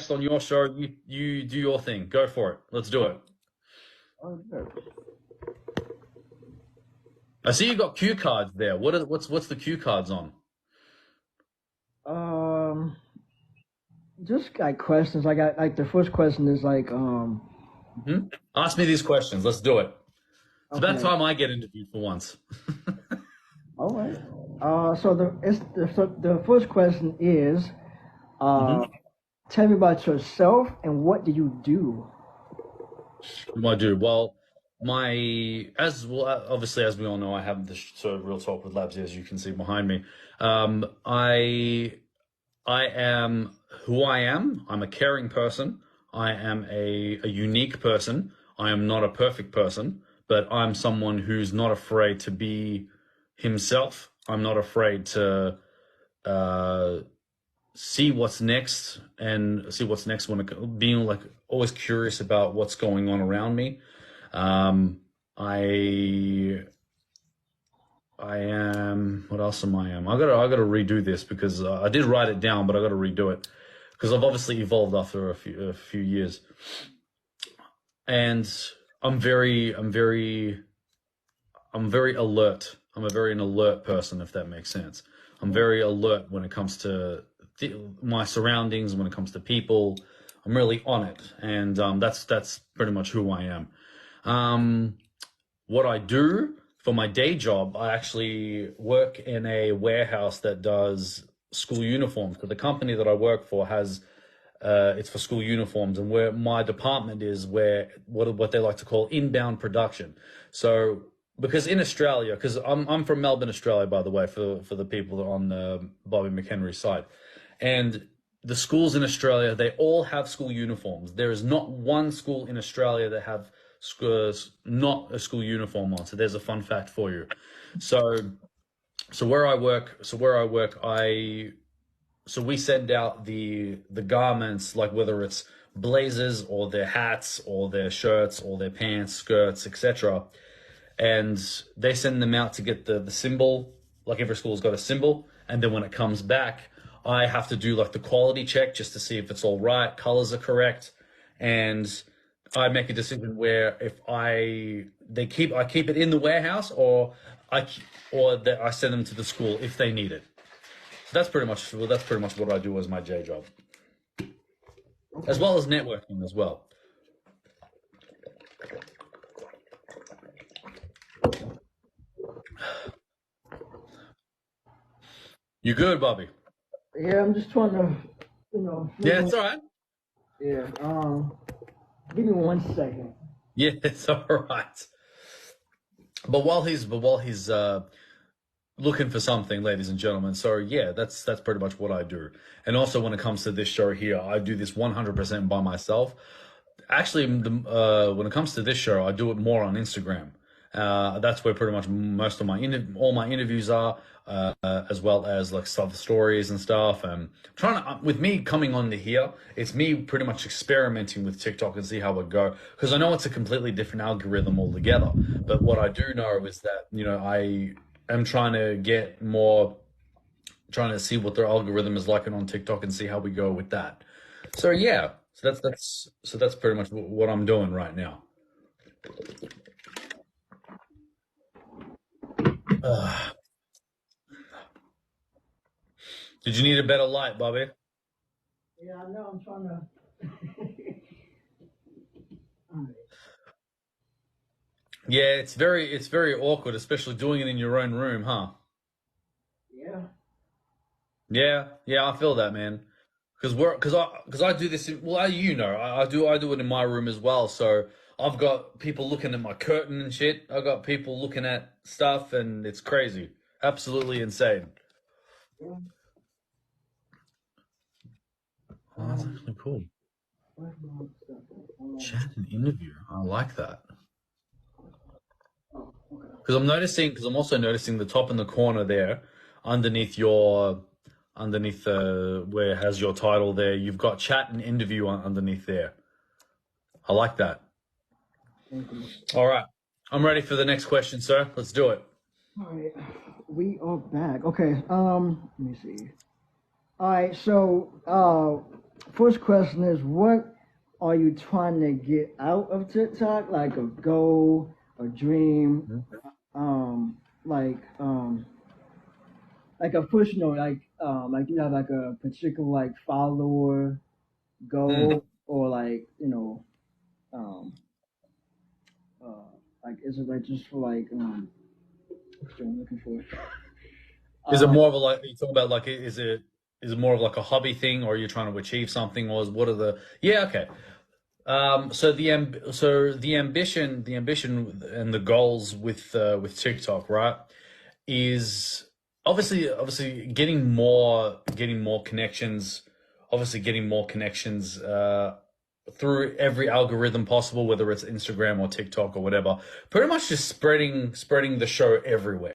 guest on your show. You do your thing. Go for it. Let's do it. Oh, good. I see you got cue cards there. What's the cue cards on? Um, just like questions. I got like the first question is like Ask me these questions. Let's do it. It's about okay. time I get interviewed for once. All right. So the first question is uh hmm tell me about yourself and what do you do? What do I do? Well, my as well, obviously, as we all know, I have the sort of real talk with Labs, as you can see behind me. I am who I am. I'm a caring person. I am a unique person. I am not a perfect person, but I'm someone who's not afraid to be himself. I'm not afraid to uh, see what's next and see what's next when being like always curious about what's going on around me. Um, I I am. What else am I? I gotta redo this because I did write it down, but I gotta redo it because I've obviously evolved after a few years, and I'm very alert. I'm a very an alert person, if that makes sense. I'm very alert when it comes to my surroundings, when it comes to people. I'm really on it, and that's pretty much who I am. Um, what I do for my day job, I actually work in a warehouse that does school uniforms. So the company that I work for has it's for school uniforms, and where my department is, where what they like to call inbound production. So because in Australia, because I'm from Melbourne, Australia, by the way, for the people on Bobby McHenry side, and the schools in Australia, they all have school uniforms. There is not one school in Australia that have not a school uniform on. So there's a fun fact for you. So I so we send out the garments, like whether it's blazers or their hats or their shirts or their pants, skirts, etc. And they send them out to get the symbol. Like every school's got a symbol, and then when it comes back, I have to do like the quality check just to see if it's all right, colors are correct, and I make a decision where if I keep it in the warehouse, or I or that I send them to the school if they need it. That's pretty much what I do as my day job, as Okay. well as networking as well. You good, Bobby? Yeah, I'm just trying to, Yeah, figure. it's all right. Yeah. Give me 1 second. Yeah, it's all right. But while he's looking for something, ladies and gentlemen. So yeah, that's pretty much what I do. And also when it comes to this show here, I do this 100% by myself. Actually, when it comes to this show, I do it more on Instagram. That's where pretty much most of all my interviews are, as well as like stuff, stories and stuff. And trying to, with me coming on to here, it's me pretty much experimenting with TikTok and see how it go. Because I know it's a completely different algorithm altogether. But what I do know is that I am trying to get more, trying to see what their algorithm is like on TikTok and see how we go with that. So yeah, so that's pretty much what I'm doing right now. Uh, did you need a better light, Bobby? Yeah, I know. I'm trying to. All right. Yeah, it's very awkward, especially doing it in your own room, huh? Yeah. Yeah, yeah, I feel that, man. Because I do this. Well, I do it in my room as well. So I've got people looking at my curtain and shit. I've got people looking at stuff, and it's crazy, absolutely insane. Yeah. Oh, that's actually cool. Where's my stuff at? Chat and interview. I like that. Oh, okay. Because I'm also noticing the top in the corner there, underneath where it has your title there. You've got chat and interview underneath there. I like that. Thank you. All right, I'm ready for the next question, sir. Let's do it. All right. We are back. Okay. Let me see. All right. So, first question is, what are you trying to get out of TikTok? Like a goal, a dream, Mhm. um, like like a push note, like you have like a particular like follower Mm. goal, or like um, like is it like just for like what's the word I'm looking for? Is it Um, more of a like you talk about like is it more of like a hobby thing, or you're trying to achieve something, or what are the yeah, okay. So the ambition and the goals with TikTok, right, is obviously getting more connections, obviously getting more connections through every algorithm possible, whether it's Instagram or TikTok or whatever. Pretty much just spreading the show everywhere.